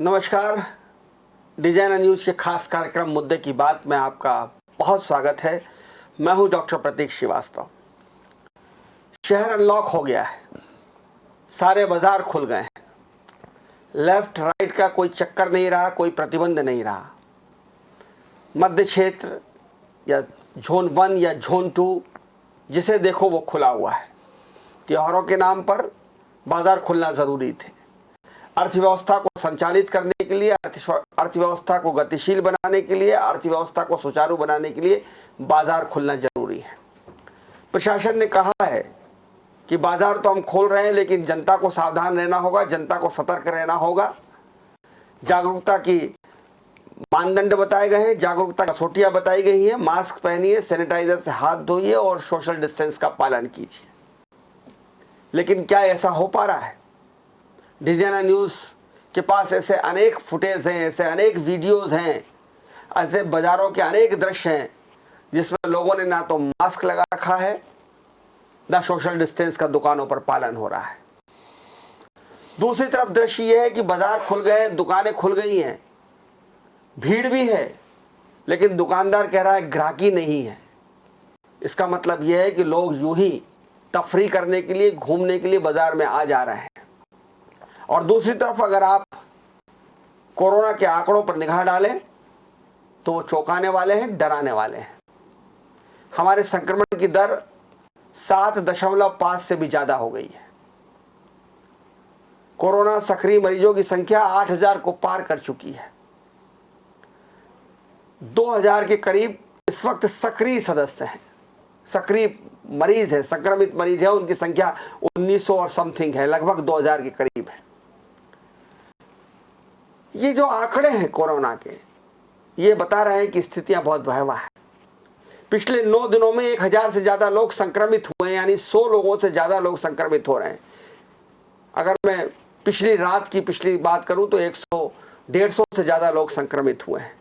नमस्कार। Designer news के खास कार्यक्रम मुद्दे की बात में आपका बहुत स्वागत है। मैं हूं डॉक्टर प्रतीक श्रीवास्तव। शहर अनलॉक हो गया है, सारे बाजार खुल गए हैं, लेफ्ट राइट का कोई चक्कर नहीं रहा, कोई प्रतिबंध नहीं रहा। मध्य क्षेत्र या जोन 1 या जोन 2 जिसे देखो वो खुला हुआ है। त्योहारों के नाम पर बाजार खुलना जरूरी थे। अर्थव्यवस्था को संचालित करने के लिए, अर्थव्यवस्था को गतिशील बनाने के लिए, अर्थव्यवस्था को सुचारू बनाने के लिए बाजार खुलना जरूरी है। प्रशासन ने कहा है कि बाजार तो हम खोल रहे हैं, लेकिन जनता को सावधान रहना होगा, जनता को सतर्क रहना होगा। जागरूकता की मानदंड बताए गए हैं, जागरूकता कसौटियां बताई गई हैं। मास्क पहनिए, सैनिटाइजर से हाथ धोइए और सोशल डिस्टेंस का पालन कीजिए। लेकिन क्या ऐसा हो पा रहा है? डिजाइनर न्यूज के पास ऐसे अनेक फुटेज हैं, ऐसे अनेक वीडियोस हैं, ऐसे बाजारों के अनेक दृश्य हैं जिसमें लोगों ने ना तो मास्क लगा रखा है, ना सोशल डिस्टेंस का दुकानों पर पालन हो रहा है। दूसरी तरफ दृश्य यह है कि बाजार खुल गए, दुकानें खुल गई हैं, भीड़ भी है, लेकिन दुकानदार कह रहा है ग्राहकी नहीं है। इसका मतलब यह है कि लोग यूं ही तफरी करने के लिए, घूमने के लिए बाजार में आ जा रहे हैं। और दूसरी तरफ अगर आप कोरोना के आंकड़ों पर निगाह डालें तो वो चौंकाने वाले हैं, डराने वाले हैं। हमारे संक्रमण की दर 7.5 से भी ज्यादा हो गई है। कोरोना सक्रिय मरीजों की संख्या 8,000 को पार कर चुकी है। 2,000 के करीब इस वक्त सक्रिय सदस्य हैं, सक्रिय मरीज है, संक्रमित मरीज है। उनकी संख्या 1900 और समथिंग है, लगभग 2,000 के करीब है। ये जो आंकड़े हैं कोरोना के, ये बता रहे हैं कि स्थितियां बहुत भयावह है। पिछले 9 दिनों में 1,000 से ज्यादा लोग संक्रमित हुए हैं, यानी 100 लोगों से ज्यादा लोग संक्रमित हो रहे हैं। अगर मैं पिछली रात की पिछली बात करूं तो 100-150 से ज्यादा लोग संक्रमित हुए हैं।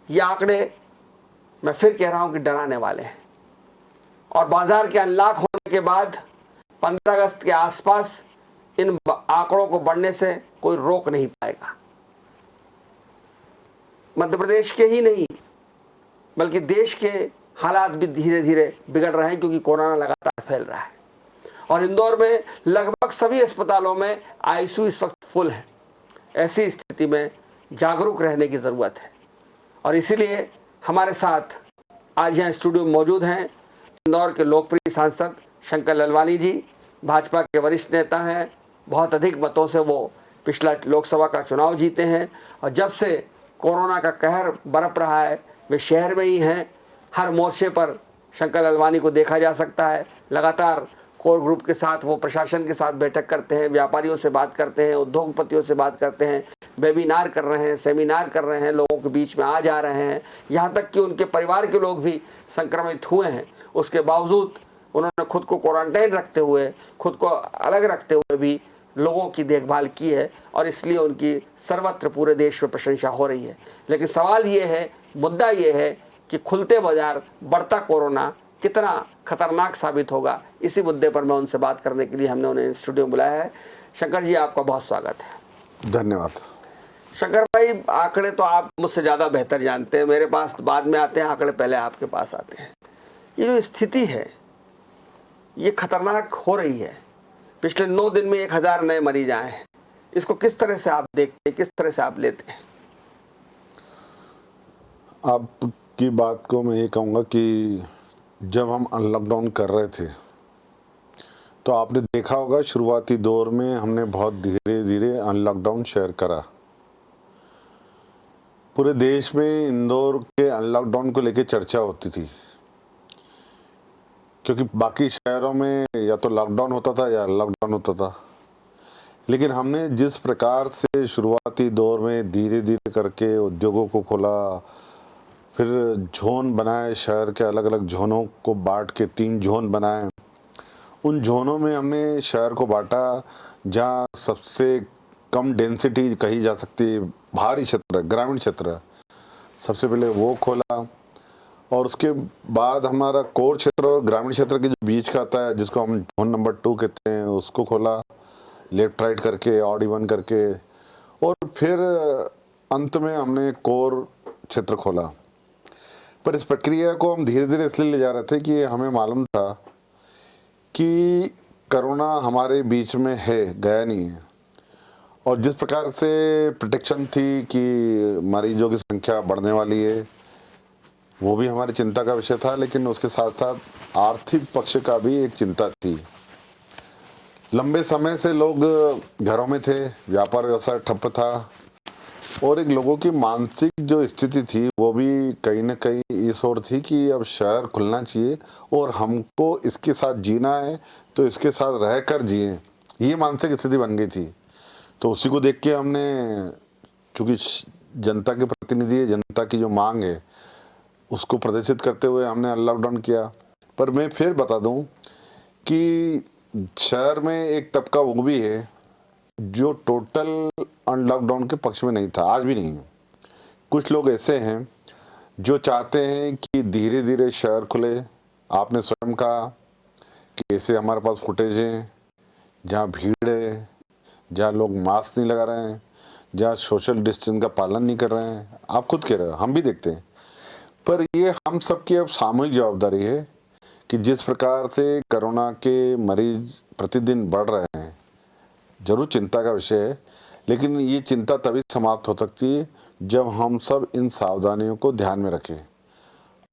ये आंकड़े मैं फिर कह रहा हूं कि डराने वाले हैं। और बाजार के अनलॉक होने के बाद 15 अगस्त के आसपास इन आंकड़ों को बढ़ने से कोई रोक नहीं पाएगा। मध्य प्रदेश के ही नहीं बल्कि देश के हालात भी धीरे धीरे बिगड़ रहे हैं, क्योंकि कोरोना लगातार फैल रहा है। और इंदौर में लगभग सभी अस्पतालों में आईसीयू इस वक्त फुल है। ऐसी स्थिति में जागरूक रहने की जरूरत है। और इसीलिए हमारे साथ आज यहाँ स्टूडियो में मौजूद हैं इंदौर के लोकप्रिय सांसद शंकर ललवानी जी। भाजपा के वरिष्ठ नेता हैं, बहुत अधिक मतों से वो पिछला लोकसभा का चुनाव जीते हैं। और जब से कोरोना का कहर बरप रहा है वे शहर में ही हैं। हर मोर्चे पर शंकर ललवानी को देखा जा सकता है। लगातार कोर ग्रुप के साथ वो प्रशासन के साथ बैठक करते हैं, व्यापारियों से बात करते हैं, उद्योगपतियों से बात करते हैं, वेबिनार कर रहे हैं, सेमिनार कर रहे हैं, लोगों के बीच में आ जा रहे हैं। यहाँ तक कि उनके परिवार के लोग भी संक्रमित हुए हैं। उसके बावजूद उन्होंने खुद को क्वारंटाइन रखते हुए, खुद को अलग रखते हुए भी लोगों की देखभाल की है। और इसलिए उनकी सर्वत्र पूरे देश में प्रशंसा हो रही है। लेकिन सवाल ये है, मुद्दा ये है कि खुलते बाजार, बढ़ता कोरोना कितना खतरनाक साबित होगा। इसी मुद्दे पर मैं उनसे बात करने के लिए हमने उन्हें स्टूडियो में बुलाया है। शंकर जी, आपका बहुत स्वागत है। धन्यवाद। शंकर भाई, आंकड़े तो आप मुझसे ज़्यादा बेहतर जानते हैं, मेरे पास बाद में आते हैं आंकड़े, पहले आपके पास आते हैं। ये जो स्थिति है ये खतरनाक हो रही है। पिछले 9 दिन में 1,000 नए मरीज आए हैं। इसको किस तरह से आप देखते हैं, किस तरह से आप लेते हैं? आपकी बात को मैं ये कहूँगा कि जब हम लॉकडाउन कर रहे थे तो आपने देखा होगा शुरुआती दौर में हमने बहुत धीरे धीरे अनलॉकडाउन शेयर करा। पूरे देश में इंदौर के अनलॉकडाउन को लेकर चर्चा होती थी, क्योंकि बाकी शहरों में या तो लॉकडाउन होता था या लॉकडाउन होता था। लेकिन हमने जिस प्रकार से शुरुआती दौर में धीरे धीरे करके उद्योगों को खोला, फिर जोन बनाए, शहर के अलग अलग जोनों को बांट के 3 जोन बनाए। उन जोनों में हमने शहर को बांटा जहाँ सबसे कम डेंसिटी कही जा सकती है, बाहरी क्षेत्र, ग्रामीण क्षेत्र, सबसे पहले वो खोला। और उसके बाद हमारा कोर क्षेत्र और ग्रामीण क्षेत्र के जो बीच का आता है, जिसको हम जोन नंबर 2 कहते हैं, उसको खोला, लेफ्ट राइट करके, ऑड इवन करके। और फिर अंत में हमने कोर क्षेत्र खोला। पर इस प्रक्रिया को हम धीरे धीरे इसलिए ले जा रहे थे कि हमें मालूम था कि कोरोना हमारे बीच में है, गया नहीं है। और जिस प्रकार से प्रोटेक्शन थी कि मरीजों की संख्या बढ़ने वाली है, वो भी हमारी चिंता का विषय था, लेकिन उसके साथ साथ आर्थिक पक्ष का भी एक चिंता थी। लंबे समय से लोग घरों में थे, व्यापार व्यवसाय ठप था, और एक लोगों की मानसिक जो स्थिति थी वो भी कहीं ना कहीं इस ओर थी कि अब शहर खुलना चाहिए और हमको इसके साथ जीना है, तो इसके साथ रह कर जिए, ये मानसिक स्थिति बन गई थी। तो उसी को देख के हमने, चूँकि जनता के प्रतिनिधि है, जनता की जो मांग है उसको प्रदर्शित करते हुए हमने लॉकडाउन किया। पर मैं फिर बता दूं कि शहर में एक तबका वो भी है जो टोटल अनलॉकडाउन के पक्ष में नहीं था, आज भी नहीं है। कुछ लोग ऐसे हैं जो चाहते हैं कि धीरे धीरे शहर खुले। आपने स्वयं कहा कि ऐसे हमारे पास फुटेज हैं जहाँ भीड़ है, जहाँ लोग मास्क नहीं लगा रहे हैं, जहाँ सोशल डिस्टेंस का पालन नहीं कर रहे हैं। आप खुद कह रहे हो, हम भी देखते हैं। पर ये हम सबकी अब सामूहिक जवाबदारी है कि जिस प्रकार से कोरोना के मरीज प्रतिदिन बढ़ रहे हैं, जरूर चिंता का विषय है, लेकिन ये चिंता तभी समाप्त हो सकती है जब हम सब इन सावधानियों को ध्यान में रखें।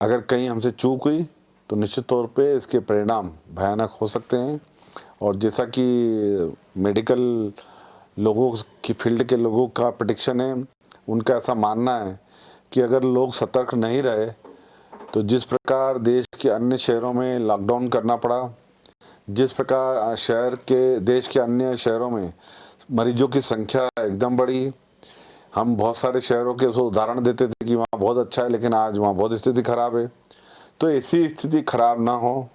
अगर कहीं हमसे चूक हुई तो निश्चित तौर पे इसके परिणाम भयानक हो सकते हैं। और जैसा कि मेडिकल लोगों की फील्ड के लोगों का प्रेडिक्शन है, उनका ऐसा मानना है कि अगर लोग सतर्क नहीं रहे तो जिस प्रकार देश के अन्य शहरों में लॉकडाउन करना पड़ा, जिस प्रकार देश के अन्य शहरों में मरीजों की संख्या एकदम बढ़ी। हम बहुत सारे शहरों के उदाहरण देते थे कि वहाँ बहुत अच्छा है, लेकिन आज वहाँ बहुत स्थिति खराब है। तो ऐसी स्थिति खराब ना हो,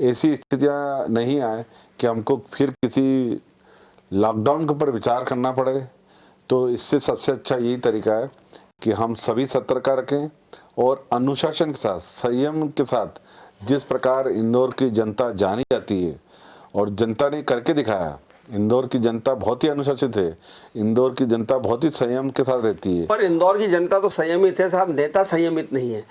ऐसी स्थितियाँ नहीं आए कि हमको फिर किसी लॉकडाउन के ऊपर विचार करना पड़े। तो इससे सबसे अच्छा यही तरीका है कि हम सभी सतर्कता रखें और अनुशासन के साथ, संयम के साथ, जिस प्रकार इंदौर की जनता जानी जाती है और जनता ने करके दिखाया। इंदौर की जनता बहुत ही अनुशासित है, इंदौर की जनता बहुत ही संयम के साथ रहती है। पर इंदौर की जनता तो संयमित है साहब, नेता संयमित नहीं है।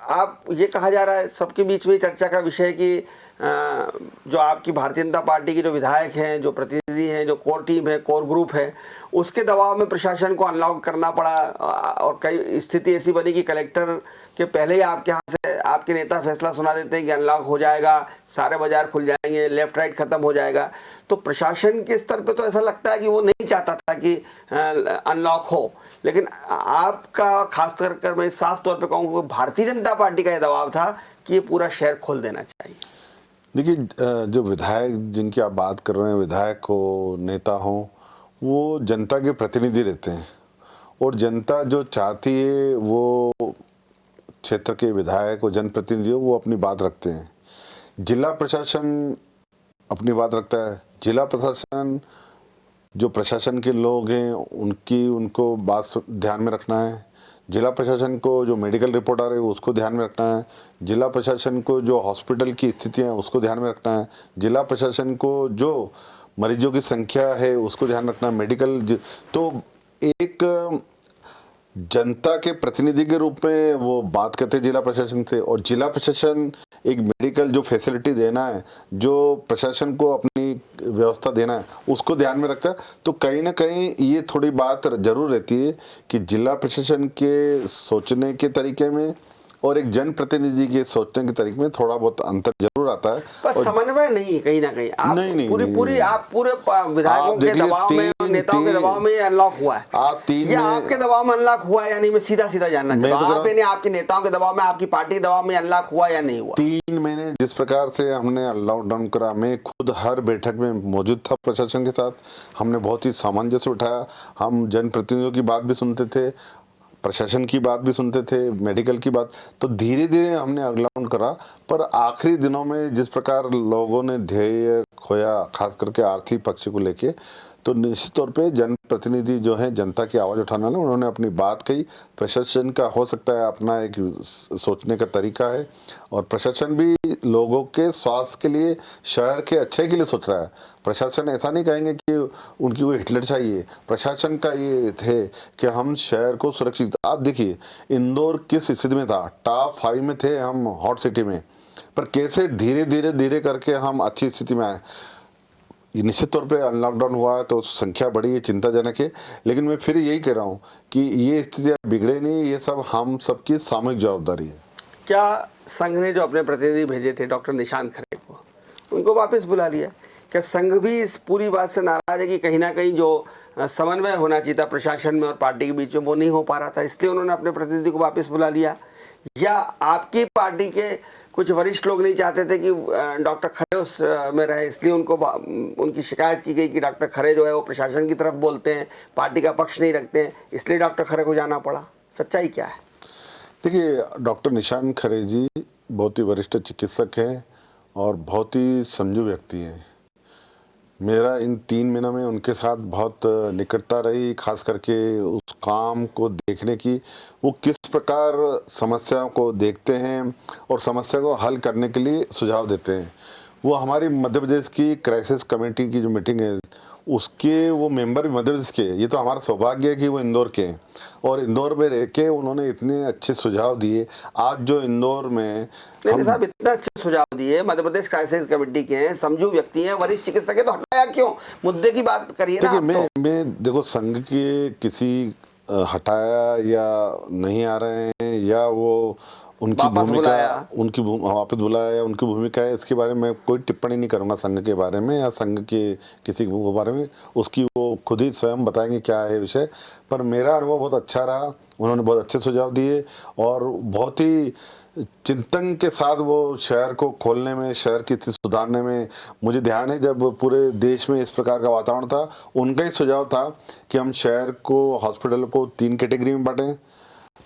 आप ये कहा जा रहा है, सबके बीच में चर्चा का विषय कि जो आपकी भारतीय जनता पार्टी के जो विधायक हैं, जो प्रतिनिधि हैं, जो कोर टीम है, कोर ग्रुप है, उसके दबाव में प्रशासन को अनलॉक करना पड़ा। और कई स्थिति ऐसी बनी कि कलेक्टर के पहले ही आपके यहाँ से आपके नेता फैसला सुना देते हैं कि अनलॉक हो जाएगा, सारे बाजार खुल जाएंगे, लेफ्ट राइट खत्म हो जाएगा। तो प्रशासन के स्तर पे तो ऐसा लगता है कि वो नहीं चाहता था कि अनलॉक हो, लेकिन आपका खास कर मैं साफ तौर पे कहूँगा भारतीय जनता पार्टी का ये दबाव था कि ये पूरा शहर खोल देना चाहिए। देखिए, जो विधायक जिनकी आप बात कर रहे हैं, विधायक हो, नेता हो, वो जनता के प्रतिनिधि रहते हैं, और जनता जो चाहती है वो क्षेत्र के विधायक और जनप्रतिनिधि हो, वो अपनी बात रखते हैं। जिला प्रशासन अपनी बात रखता है। जिला प्रशासन, जो प्रशासन के लोग हैं उनको बात ध्यान में रखना है। जिला प्रशासन को जो मेडिकल रिपोर्ट आ रहे हैं उसको ध्यान में रखना है। जिला प्रशासन को जो हॉस्पिटल की स्थितियाँ हैं उसको ध्यान में रखना है। जिला प्रशासन को जो मरीजों की संख्या है उसको ध्यान रखना है। तो एक जनता के प्रतिनिधि के रूप में वो बात करते हैं जिला प्रशासन से, और जिला प्रशासन एक मेडिकल जो फैसिलिटी देना है, जो प्रशासन को अपनी व्यवस्था देना है, उसको ध्यान में रखता है। तो कहीं ना कहीं ये थोड़ी बात जरूर रहती है कि जिला प्रशासन के सोचने के तरीके में और एक जनप्रतिनिधि के सोचने के तरीके में थोड़ा बहुत अंतर जरूर आता है। पर समन्वय नहीं है कहीं ना कहीं। आप नहीं, आप पूरे विधायकों के दबाव में और नेताओं के दबाव में अनलॉक हुआ है। आपके दबाव में अनलॉक हुआ है या नहीं, मैं सीधा जानना चाहता हूं। आपने आपके नेताओं के दबाव में, आपकी पार्टी के दबाव में अनलॉक हुआ या नहीं हुआ? 3 महीने जिस प्रकार से हमने लॉकडाउन करा, मैं खुद हर बैठक में मौजूद था प्रशासन के साथ। हमने बहुत ही सामंजस्य उठाया। हम जनप्रतिनिधियों की बात भी सुनते थे, प्रशासन की बात भी सुनते थे, मेडिकल की बात। तो धीरे धीरे हमने लॉकडाउन करा। पर आखिरी दिनों में जिस प्रकार लोगों ने ध्येय खोया, खास करके आर्थिक पक्ष को लेके। तो निश्चित तौर पे जनप्रतिनिधि जो हैं, जनता की आवाज़ उठाने वाले, उन्होंने अपनी बात कही। प्रशासन का हो सकता है अपना एक सोचने का तरीका है, और प्रशासन भी लोगों के स्वास्थ्य के लिए, शहर के अच्छे के लिए सोच रहा है। प्रशासन ऐसा नहीं कहेंगे कि उनकी कोई हिटलर चाहिए। प्रशासन का ये थे कि हम शहर को सुरक्षित, आप देखिए इंदौर किस स्थिति में था, टॉप 5 में थे हम हॉट सिटी में, पर कैसे धीरे धीरे धीरे करके हम अच्छी स्थिति में आए। ये निश्चित तौर पे लॉकडाउन हुआ है तो संख्या बढ़ी है, चिंताजनक है, लेकिन मैं फिर यही कह रहा हूँ कि ये स्थितियाँ बिगड़े नहीं, ये सब हम सबकी सामूहिक जवाबदारी है। क्या संघ ने जो अपने प्रतिनिधि भेजे थे डॉक्टर निशान खरे को, उनको वापस बुला लिया? क्या संघ भी इस पूरी बात से नाराज है कि कहीं ना कहीं जो समन्वय होना चाहिए था प्रशासन में और पार्टी के बीच में वो नहीं हो पा रहा था, इसलिए उन्होंने अपने प्रतिनिधि को वापस बुला लिया? या आपकी पार्टी के कुछ वरिष्ठ लोग नहीं चाहते थे कि डॉक्टर खरे उस में रहे, इसलिए उनकी शिकायत की गई कि डॉक्टर खरे जो है वो प्रशासन की तरफ बोलते हैं, पार्टी का पक्ष नहीं रखते हैं, इसलिए डॉक्टर खरे को जाना पड़ा? सच्चाई क्या है? देखिए, डॉक्टर निशान खरे जी बहुत ही वरिष्ठ चिकित्सक हैं और बहुत ही समझू व्यक्ति हैं। मेरा इन 3 महीनों में उनके साथ बहुत निकटता रही, खास करके उस काम को देखने की, वो किस प्रकार समस्याओं को देखते हैं और समस्या को हल करने के लिए सुझाव देते हैं। वो हमारी मध्य प्रदेश की क्राइसिस कमेटी की जो मीटिंग है, उसके वो मेंबर भी मध्य प्रदेश के हैं। ये तो हमारा सौभाग्य है कि वो इंदौर के हैं, और इंदौर में रह के उन्होंने इतने अच्छे सुझाव दिए। आज जो इंदौर में नहीं साहब, इतना अच्छे सुझाव दिए, मध्य प्रदेश क्राइसिस कमेटी के हैं, समझू व्यक्ति हैं, वरिष्ठ चिकित्सक है, तो हटाया क्यों? मुद्दे की बात करिए ना। देखिए, मैं देखो, संघ के किसी हटाया या नहीं आ रहे हैं, या वो उनकी भूमिका, वापस बुलाया या उनकी भूमिका है, इसके बारे में कोई टिप्पणी नहीं करूंगा संघ के बारे में या संघ के किसी के बारे में। उसकी वो खुद ही स्वयं बताएंगे क्या है विषय। पर मेरा अनुभव बहुत अच्छा रहा, उन्होंने बहुत अच्छे सुझाव दिए और बहुत ही चिंतन के साथ वो शहर को खोलने में, शहर की स्थिति सुधारने में। मुझे ध्यान है जब पूरे देश में इस प्रकार का वातावरण था, उनका ही सुझाव था कि हम शहर को, हॉस्पिटल को 3 कैटेगरी में बांटें,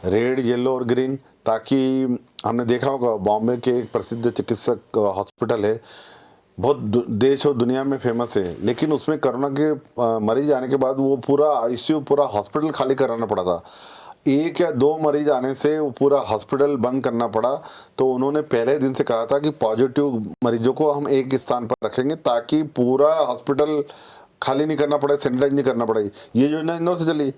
रेड, येलो और ग्रीन, ताकि हमने देखा होगा बॉम्बे के एक प्रसिद्ध चिकित्सक हॉस्पिटल है, बहुत देश और दुनिया में फेमस है, लेकिन उसमें कोरोना के मरीज आने के बाद वो पूरा आईसीयू, पूरा हॉस्पिटल खाली कराना पड़ा था। 1 या 2 मरीज आने से वो पूरा हॉस्पिटल बंद करना पड़ा। तो उन्होंने पहले दिन से कहा था कि पॉजिटिव मरीजों को हम एक स्थान पर रखेंगे ताकि पूरा हॉस्पिटल खाली नहीं करना पड़े, सैनिटाइज नहीं करना पड़े। ये योजना इंदौर से चली।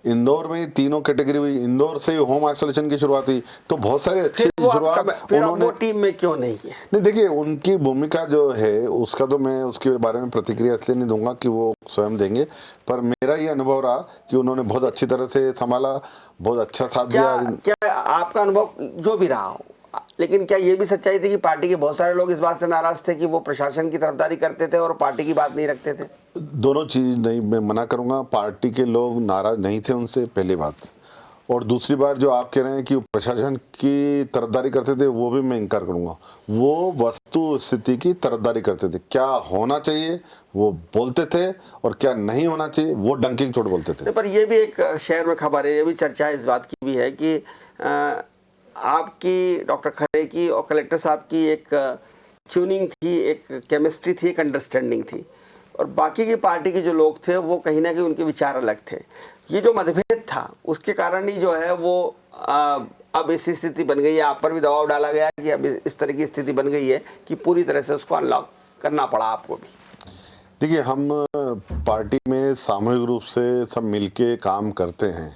इंदौर में 3 कैटेगरी हुई, इंदौर से होम आइसोलेशन की शुरुआत हुई, तो बहुत सारे अच्छी शुरुआत उन्होंने टीम में क्यों नहीं है? नहीं, देखिए उनकी भूमिका जो है उसका तो मैं उसके बारे में प्रतिक्रिया इसलिए नहीं दूंगा कि वो स्वयं देंगे, पर मेरा ये अनुभव रहा कि उन्होंने बहुत अच्छी तरह से संभाला, बहुत अच्छा साथ दिया। क्या आपका अनुभव जो भी रहा हो, लेकिन क्या ये भी सच्चाई थी कि पार्टी के बहुत सारे लोग इस बात से नाराज थे कि वो प्रशासन की तरफदारी करते थे और पार्टी की बात नहीं रखते थे? दोनों चीज नहीं, मैं मना करूंगा। पार्टी के लोग नाराज नहीं थे उनसे, पहली बात। और दूसरी बात जो आप कह रहे हैं कि प्रशासन की तरफदारी करते थे, वो भी मैं इनकार करूंगा। वो वस्तु स्थिति की तरफदारी करते थे, क्या होना चाहिए वो बोलते थे और क्या नहीं होना चाहिए वो डंके की चोट बोलते थे। पर ये भी एक शहर में खबर है, ये भी चर्चा इस बात की भी है कि आपकी, डॉक्टर खरे की और कलेक्टर साहब की एक ट्यूनिंग थी, एक केमिस्ट्री थी, एक अंडरस्टैंडिंग थी, और बाकी की पार्टी के जो लोग थे वो कहीं ना कहीं उनके विचार अलग थे। ये जो मतभेद था उसके कारण ही जो है वो अब ऐसी स्थिति बन गई है, आप पर भी दबाव डाला गया कि अब इस तरह की स्थिति बन गई है कि पूरी तरह से उसको अनलॉक करना पड़ा आपको भी। देखिए, हम पार्टी में सामूहिक रूप से सब मिलके काम करते हैं,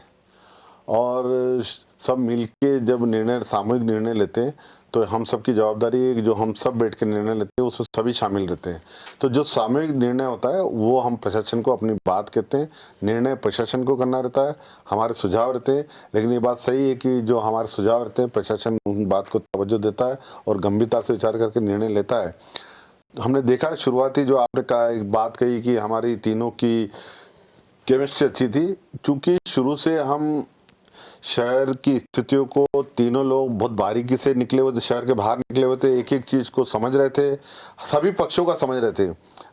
और सब मिलके जब सामूहिक निर्णय लेते हैं तो हम सब की जवाबदारी है कि जो हम सब बैठ के निर्णय लेते हैं उसमें सभी शामिल रहते हैं। तो जो सामूहिक निर्णय होता है वो हम प्रशासन को अपनी बात कहते हैं, निर्णय प्रशासन को करना रहता है, हमारे सुझाव रहते हैं। लेकिन ये बात सही है कि जो हमारे सुझाव रहते हैं प्रशासन उन बात को तवज्जो देता है और गंभीरता से विचार करके निर्णय लेता है। हमने देखा शुरुआती जो आपने कहा, एक बात कही कि हमारी तीनों की केमिस्ट्री अच्छी थी, चूँकि शुरू से हम शहर की स्थितियों को, तीनों लोग बहुत बारीकी से निकले हुए थे, शहर के बाहर निकले हुए थे, एक एक चीज़ को समझ रहे थे, सभी पक्षों का समझ रहे थे।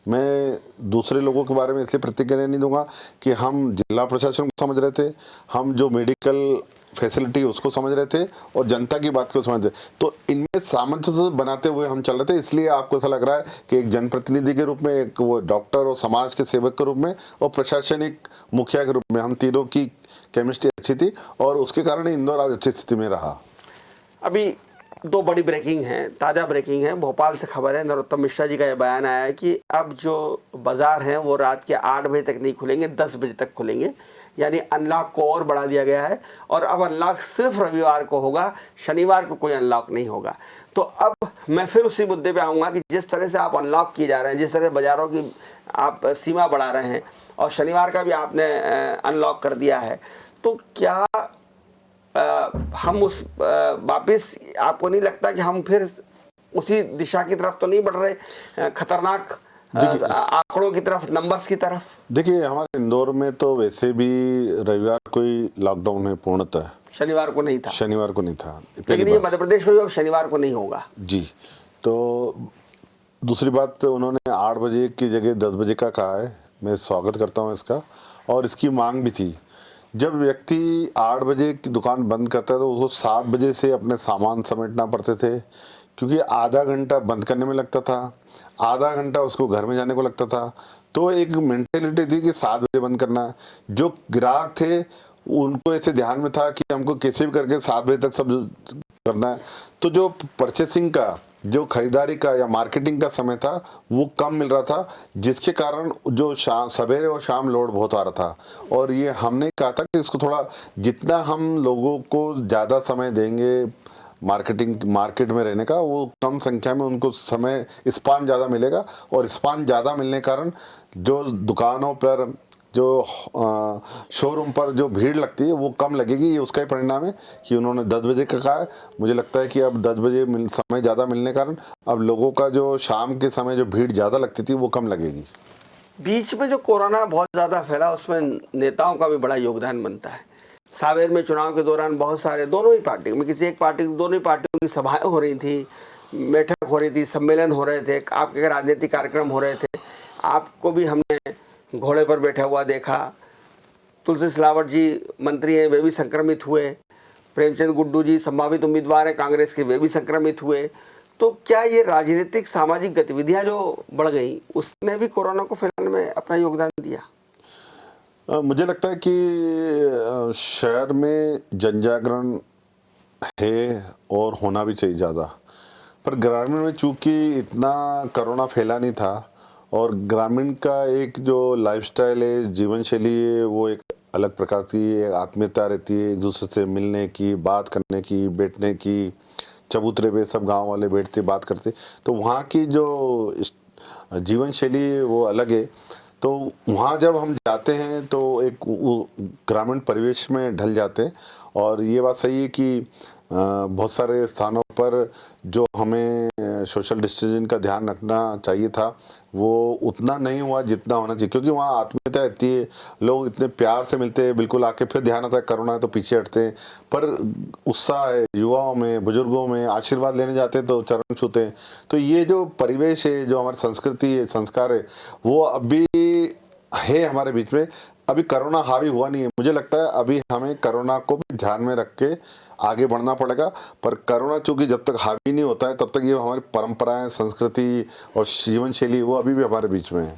मैं दूसरे लोगों के बारे में इसलिए प्रतिक्रिया नहीं दूंगा कि हम जिला प्रशासन को समझ रहे थे, हम जो मेडिकल फैसिलिटी उसको समझ रहे थे और जनता की बात को समझ रहे, तो इनमें सामंजस्य बनाते हुए हम चल रहे थे। इसलिए आपको ऐसा लग रहा है कि एक जनप्रतिनिधि के रूप में, एक वो डॉक्टर और समाज के सेवक के रूप में और प्रशासनिक मुखिया के रूप में, हम तीनों की केमिस्ट्री अच्छी थी और उसके कारण इंदौर आज अच्छी स्थिति में रहा। अभी दो बड़ी ब्रेकिंग है, ताज़ा ब्रेकिंग है। भोपाल से खबर है, नरोत्तम मिश्रा जी का यह बयान आया है कि अब जो बाजार हैं वो रात के 8 बजे तक नहीं खुलेंगे, 10 बजे तक खुलेंगे। यानी अनलॉक को और बढ़ा दिया गया है और अब अनलॉक सिर्फ रविवार को होगा, शनिवार को कोई अनलॉक नहीं होगा। तो अब मैं फिर उसी मुद्दे पे आऊँगा कि जिस तरह से आप अनलॉक किए जा रहे हैं, जिस तरह बाज़ारों की आप सीमा बढ़ा रहे हैं और शनिवार का भी आपने अनलॉक कर दिया है, तो क्या हम उस वापिस, आपको नहीं लगता कि हम फिर उसी दिशा की तरफ तो नहीं बढ़ रहे, खतरनाक आंकड़ों की तरफ, नंबर्स की तरफ? देखिए, हमारे इंदौर में तो वैसे भी रविवार को ही लॉकडाउन है पूर्णतः, शनिवार को नहीं था। शनिवार को नहीं था, लेकिन ये मध्य प्रदेश में भी अब शनिवार को नहीं होगा जी। तो दूसरी बात, उन्होंने 8 बजे की जगह 10 बजे का कहा है, मैं स्वागत करता हूँ इसका, और इसकी मांग भी थी। जब व्यक्ति 8 बजे की दुकान बंद करता है तो उसको 7 बजे से अपने सामान समेटना पड़ते थे, क्योंकि आधा घंटा बंद करने में लगता था, आधा घंटा उसको घर में जाने को लगता था। तो एक मेंटेलिटी थी कि 7 बजे बंद करना है। जो ग्राहक थे उनको ऐसे ध्यान में था कि हमको कैसे भी करके 7 बजे तक सब करना है। तो जो परचेसिंग का, जो खरीदारी का या मार्केटिंग का समय था वो कम मिल रहा था, जिसके कारण जो शाम, सवेरे और शाम लोड बहुत आ रहा था। और ये हमने कहा था कि इसको थोड़ा, जितना हम लोगों को ज़्यादा समय देंगे मार्केट में रहने का, वो कम संख्या में उनको समय स्पान ज़्यादा मिलेगा, और स्पान ज़्यादा मिलने के कारण जो दुकानों पर, जो शोरूम पर जो भीड़ लगती है वो कम लगेगी। ये उसका ही परिणाम है कि उन्होंने 10 बजे का कहा है। मुझे लगता है कि अब 10 बजे समय ज़्यादा मिलने के कारण अब लोगों का जो शाम के समय जो भीड़ ज़्यादा लगती थी वो कम लगेगी। बीच में जो कोरोना बहुत ज़्यादा फैला, उसमें नेताओं का भी बड़ा योगदान बनता है। सावेर में चुनाव के दौरान बहुत सारे, दोनों ही पार्टी में, किसी एक पार्टी, दोनों ही पार्टियों की सभाएं हो रही थी, बैठक हो रही थी, सम्मेलन हो रहे थे, आपके राजनीतिक कार्यक्रम हो रहे थे। आपको भी हमने घोड़े पर बैठा हुआ देखा। तुलसी सिलावट जी मंत्री हैं, वे भी संक्रमित हुए। प्रेमचंद गुड्डू जी संभावित उम्मीदवार हैं कांग्रेस के, वे भी संक्रमित हुए। तो क्या ये राजनीतिक सामाजिक गतिविधियां जो बढ़ गई, उसने भी कोरोना को फैलाने में अपना योगदान दिया? मुझे लगता है कि शहर में जन जागरण है और होना भी चाहिए ज़्यादा, पर ग्रामीण में चूंकि इतना कोरोना फैला नहीं था, और ग्रामीण का एक जो लाइफस्टाइल है, जीवन शैली है, वो एक अलग प्रकार की आत्मीयता रहती है, एक दूसरे से मिलने की, बात करने की, बैठने की, चबूतरे पे सब गांव वाले बैठते बात करते, तो वहाँ की जो जीवन शैली है वो अलग है। तो वहाँ जब हम जाते हैं तो एक ग्रामीण परिवेश में ढल जाते हैं। और ये बात सही है कि बहुत सारे स्थानों पर जो हमें सोशल डिस्टेंसिंग का ध्यान रखना चाहिए था वो उतना नहीं हुआ जितना होना चाहिए, क्योंकि वहाँ आत्मीयता रहती है, लोग इतने प्यार से मिलते हैं, बिल्कुल आके फिर ध्यान आता है कोरोना है तो पीछे हटते हैं, पर उत्साह है युवाओं में, बुजुर्गों में, आशीर्वाद लेने जाते हैं तो चरण छूते हैं। तो ये जो परिवेश है, जो हमारी संस्कृति है, संस्कार है, वो अभी है हमारे बीच में। अभी कोरोना हावी हुआ नहीं है, मुझे लगता है अभी हमें कोरोना को भी ध्यान में रख के आगे बढ़ना पड़ेगा। पर कोरोना चूंकि जब तक हावी नहीं होता है तब तक ये हमारी परंपराएं, संस्कृति और जीवन शैली वो अभी भी हमारे बीच में है।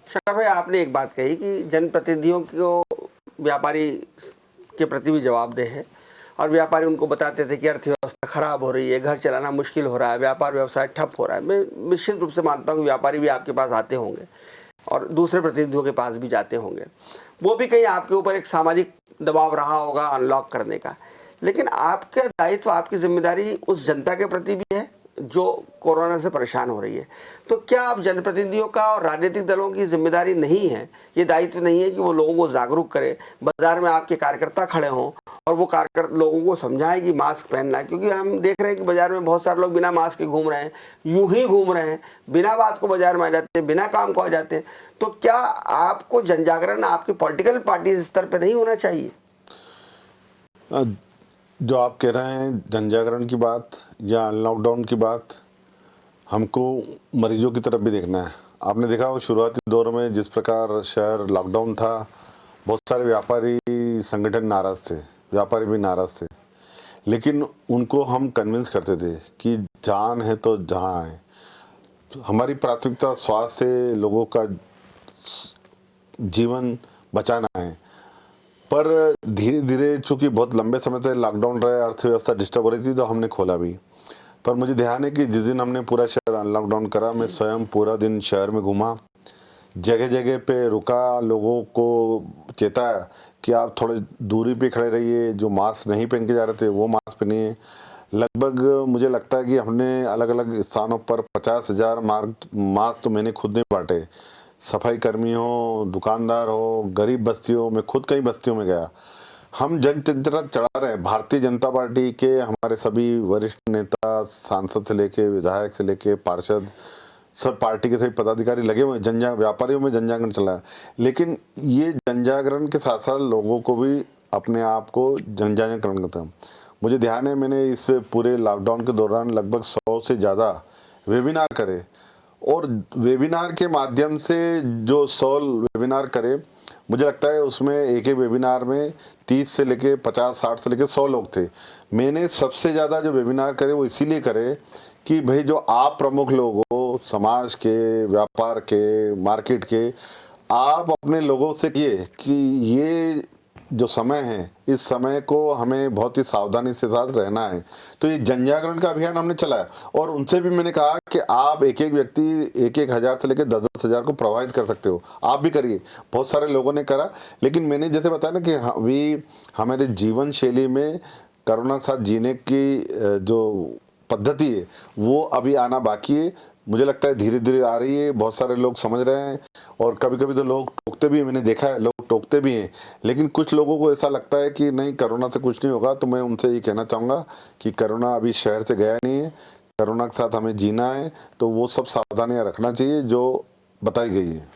शंकर भाई, आपने एक बात कही कि जनप्रतिनिधियों को व्यापारी के प्रति भी जवाबदेह है, और व्यापारी उनको बताते थे कि अर्थव्यवस्था खराब हो रही है, घर चलाना मुश्किल हो रहा है, व्यापार व्यवसाय ठप हो रहा है। मैं निश्चित रूप से मानता हूँ कि व्यापारी भी आपके पास आते होंगे और दूसरे प्रतिनिधियों के पास भी जाते होंगे, वो भी कहीं आपके ऊपर एक सामाजिक दबाव रहा होगा अनलॉक करने का। लेकिन आपका दायित्व, आपकी जिम्मेदारी उस जनता के प्रति भी है जो कोरोना से परेशान हो रही है। तो क्या आप जनप्रतिनिधियों का और राजनीतिक दलों की जिम्मेदारी नहीं है, ये दायित्व नहीं है कि वो लोगों को जागरूक करे, बाजार में आपके कार्यकर्ता खड़े हों और वो कार्यकर्ता लोगों को समझाएं कि मास्क पहनना है? क्योंकि हम देख रहे हैं कि बाजार में बहुत सारे लोग बिना मास्क के घूम रहे हैं, यूं ही घूम रहे हैं, बिना बात को बाजार में आ जाते हैं, बिना काम को आ जाते हैं। तो क्या आपको जन जागरण आपकी पॉलिटिकल पार्टी स्तर पर नहीं होना चाहिए? जो आप कह रहे हैं जन जागरण की बात या लॉकडाउन की बात, हमको मरीजों की तरफ भी देखना है। आपने देखा वो शुरुआती दौर में जिस प्रकार शहर लॉकडाउन था, बहुत सारे व्यापारी संगठन नाराज थे, व्यापारी भी नाराज थे, लेकिन उनको हम कन्विंस करते थे कि जान है तो जहाँ है, हमारी प्राथमिकता स्वास्थ्य से लोगों का जीवन बचाना है। पर धीरे धीरे चूंकि बहुत लंबे समय से लॉकडाउन रहे, अर्थव्यवस्था डिस्टर्ब हो रही थी, तो हमने खोला भी। पर मुझे ध्यान है कि जिस दिन हमने पूरा शहर अनलॉकडाउन करा, मैं स्वयं पूरा दिन शहर में घूमा, जगह जगह पे रुका, लोगों को चेताया कि आप थोड़े दूरी पे खड़े रहिए, जो मास्क नहीं पहन के जा रहे थे वो मास्क पहनिए। लगभग मुझे लगता है कि हमने अलग अलग स्थानों पर 50,000 मास्क तो मैंने खुद नहीं बांटे। सफाई कर्मी हो, दुकानदार हो, गरीब बस्तियों में, खुद कई बस्तियों में गया। हम जनतंत्र चढ़ा रहे हैं। भारतीय जनता पार्टी के हमारे सभी वरिष्ठ नेता, सांसद से लेके विधायक से लेके पार्षद, सब पार्टी के सभी पदाधिकारी लगे हुए हैं, व्यापारियों में जन जागरण चला है। लेकिन ये जन जागरण के साथ साथ लोगों को भी अपने आप को जन जागरण करता है। मुझे ध्यान है, मैंने इस पूरे लॉकडाउन के दौरान लगभग 100 से ज़्यादा वेबिनार करे, और वेबिनार के माध्यम से जो 100 वेबिनार करे, मुझे लगता है उसमें एक एक वेबिनार में 30 से लेके 50, 60 से लेके 100 लोग थे। मैंने सबसे ज़्यादा जो वेबिनार करे वो इसीलिए करे कि भाई जो आप प्रमुख लोग हो, समाज के, व्यापार के, मार्केट के, आप अपने लोगों से किए कि ये जो समय है, इस समय को हमें बहुत ही सावधानी से साथ रहना है। तो ये जन जागरण का अभियान हमने चलाया, और उनसे भी मैंने कहा कि आप एक एक व्यक्ति 1-1 हज़ार से लेकर 10-10 हज़ार को प्रभावित कर सकते हो, आप भी करिए। बहुत सारे लोगों ने करा, लेकिन मैंने जैसे बताया ना कि अभी हमारे जीवन शैली में कोरोना के साथ जीने की जो पद्धति है वो अभी आना बाकी है। मुझे लगता है धीरे धीरे आ रही है, बहुत सारे लोग समझ रहे हैं, और कभी कभी तो लोग टोकते भी हैं, मैंने देखा है लोग टोकते भी हैं। लेकिन कुछ लोगों को ऐसा लगता है कि नहीं, कोरोना से कुछ नहीं होगा। तो मैं उनसे ये कहना चाहूँगा कि कोरोना अभी शहर से गया नहीं है, कोरोना के साथ हमें जीना है, तो वो सब सावधानियाँ रखना चाहिए जो बताई गई है।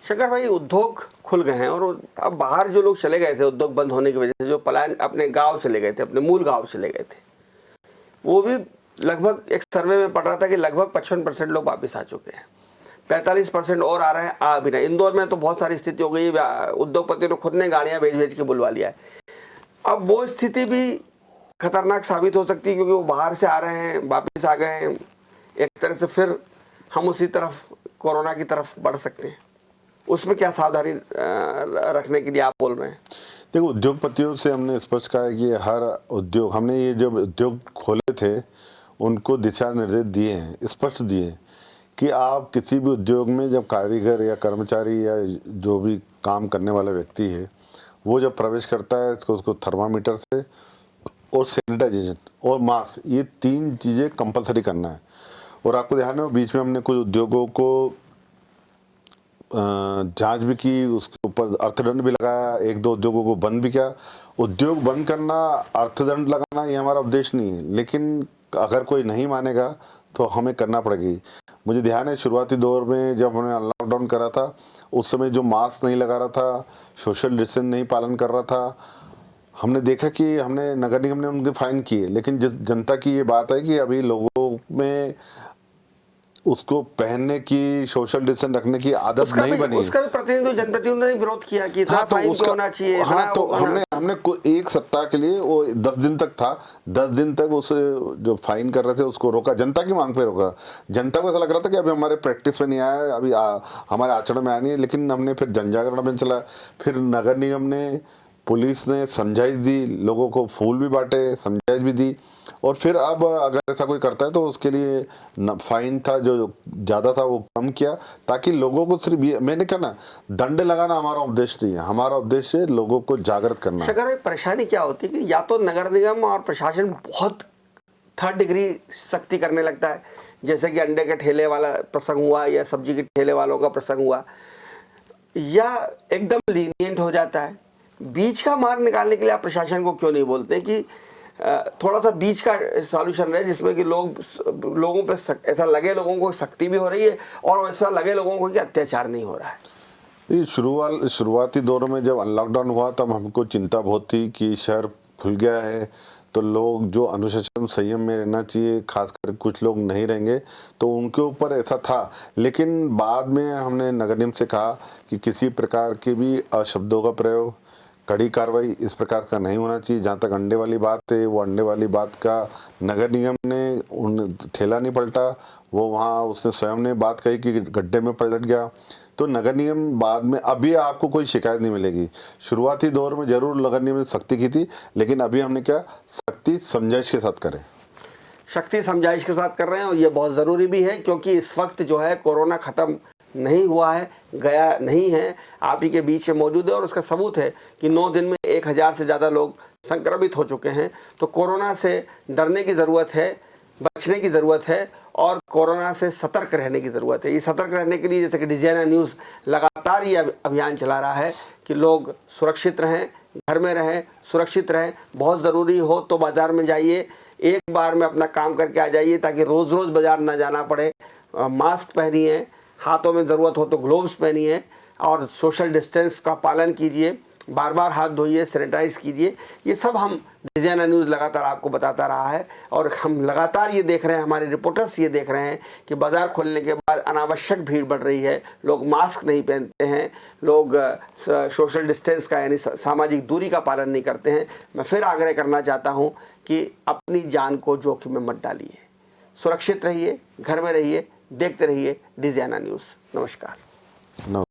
शंकर भाई, उद्योग खुल गए हैं, और अब बाहर जो लोग चले गए थे उद्योग बंद होने की वजह से, जो पलायन अपने गांव चले गए थे, अपने मूल गांव चले गए थे, वो भी लगभग एक सर्वे में पड़ रहा था कि लगभग 55% लोग वापस आ चुके हैं। 45% और आ रहे हैं, आ भी रहे। इंदौर में तो बहुत सारी स्थिति हो गई, उद्योगपति ने खुद ने गाड़ियां भेज भेज के बुलवा लिया है। अब वो स्थिति भी खतरनाक साबित हो सकती है, क्योंकि वो बाहर से आ रहे हैं, वापस आ गए हैं, एक तरह से फिर हम उसी तरफ, कोरोना की तरफ बढ़ सकते हैं। उसमें क्या सावधानी रखने के लिए आप बोल रहे हैं? देखो, उद्योगपतियों से हमने स्पष्ट कहा है कि हर उद्योग, हमने ये जो उद्योग खोले थे उनको दिशा निर्देश दिए हैं, स्पष्ट दिए हैं कि आप किसी भी उद्योग में जब कारीगर या कर्मचारी या जो भी काम करने वाला व्यक्ति है, वो जब प्रवेश करता है, उसको थर्मामीटर से और सैनिटाइजेशन और मास्क, ये 3 चीज़ें कंपलसरी करना है। और आपको ध्यान है, बीच में हमने कुछ उद्योगों को जांच भी की, उसके ऊपर अर्थदंड भी लगाया, 1-2 उद्योगों को बंद भी किया। उद्योग बंद करना, अर्थदंड लगाना, ये हमारा उद्देश्य नहीं है, लेकिन अगर कोई नहीं मानेगा तो हमें करना पड़ेगी। मुझे ध्यान है, शुरुआती दौर में जब हमने लॉकडाउन करा था, उस समय जो मास्क नहीं लगा रहा था, सोशल डिस्टेंस नहीं पालन कर रहा था, हमने देखा कि हमने नगर निगम ने उनके फाइन किए। लेकिन जनता की ये बात है कि अभी लोगों में उसको पहनने की, सोशल डिस्टेंस रखने की आदत नहीं बनी। उसका भी जनप्रतिनिधियों ने विरोध किया कि हाँ, तो फाइन उसका होना चाहिए। हाँ, तो हमने 1 सप्ताह के लिए, वो 10 दिन तक था, 10 दिन तक उस जो फाइन कर रहे थे उसको रोका, जनता की मांग पे रोका। जनता को ऐसा लग रहा था कि अभी हमारे प्रैक्टिस में नहीं आया, अभी हमारे आचरण में आया नहीं है। लेकिन हमने फिर जन जागरण अभियान चला, फिर नगर निगम ने, पुलिस ने समझाइश दी, लोगों को फूल भी बांटे, समझाइश भी दी। और फिर अब अगर ऐसा कोई करता है तो उसके लिए फाइन था जो ज़्यादा था वो कम किया, ताकि लोगों को सिर्फ मैंने कहा ना, दंड लगाना हमारा उद्देश्य नहीं है, हमारा उद्देश्य लोगों को जागृत करना है। अगर परेशानी क्या होती है कि या तो नगर निगम और प्रशासन बहुत 3rd डिग्री सख्ती करने लगता है, जैसे कि अंडे के ठेले वाला प्रसंग हुआ या सब्जी के ठेले वालों का प्रसंग हुआ, या एकदम लीनियंट हो जाता है। बीच का मार्ग निकालने के लिए आप प्रशासन को क्यों नहीं बोलते कि थोड़ा सा बीच का सॉल्यूशन रहे, जिसमें कि लोगों पे ऐसा लगे लोगों को सख्ती भी हो रही है, और ऐसा लगे लोगों को कि अत्याचार नहीं हो रहा है? शुरुआती दौर में जब अनलॉकडाउन हुआ तब हमको चिंता बहुत थी कि शहर खुल गया है तो लोग जो अनुशासन संयम में रहना चाहिए, खासकर कुछ लोग नहीं रहेंगे, तो उनके ऊपर ऐसा था। लेकिन बाद में हमने नगर निगम से कहा कि किसी प्रकार के भी अशब्दों का प्रयोग, कड़ी कार्रवाई इस प्रकार का नहीं होना चाहिए। जहाँ तक अंडे वाली बात है, वो अंडे वाली बात का नगर निगम ने उन ठेला नहीं पलटा, वो वहाँ उसने स्वयं ने बात कही कि गड्ढे में पलट गया। तो नगर निगम बाद में, अभी आपको कोई शिकायत नहीं मिलेगी। शुरुआती दौर में जरूर नगर निगम ने सख्ती की थी, लेकिन अभी हमने क्या सख्ती समझाइश के साथ करें, शक्ति समझाइश के साथ कर रहे हैं, और ये बहुत ज़रूरी भी है क्योंकि इस वक्त जो है कोरोना ख़त्म नहीं हुआ है, गया नहीं है, आप ही के बीच में मौजूद है। और उसका सबूत है कि 9 दिन में 1000 से ज़्यादा लोग संक्रमित हो चुके हैं। तो कोरोना से डरने की ज़रूरत है, बचने की ज़रूरत है, और कोरोना से सतर्क रहने की ज़रूरत है। ये सतर्क रहने के लिए जैसे कि डिजाइनर न्यूज़ लगातार ये अभियान चला रहा है कि लोग सुरक्षित रहें, घर में रहें, सुरक्षित रहें। बहुत ज़रूरी हो तो बाज़ार में जाइए, एक बार में अपना काम करके आ जाइए ताकि रोज़ रोज़ बाज़ार ना जाना पड़े। मास्क पहनिए, हाथों में ज़रूरत हो तो ग्लोव्स पहनिए, और सोशल डिस्टेंस का पालन कीजिए, बार बार हाथ धोइए, सैनिटाइज कीजिए। ये सब हम डिजाइनर न्यूज़ लगातार आपको बताता रहा है, और हम लगातार ये देख रहे हैं, हमारे रिपोर्टर्स ये देख रहे हैं कि बाज़ार खोलने के बाद अनावश्यक भीड़ बढ़ रही है, लोग मास्क नहीं पहनते हैं, लोग सोशल डिस्टेंस का यानी सामाजिक दूरी का पालन नहीं करते हैं। मैं फिर आग्रह करना चाहता हूँ कि अपनी जान को जोखिम में मत डालिए, सुरक्षित रहिए, घर में रहिए, देखते रहिए डिजाइनर न्यूज़। नमस्कार।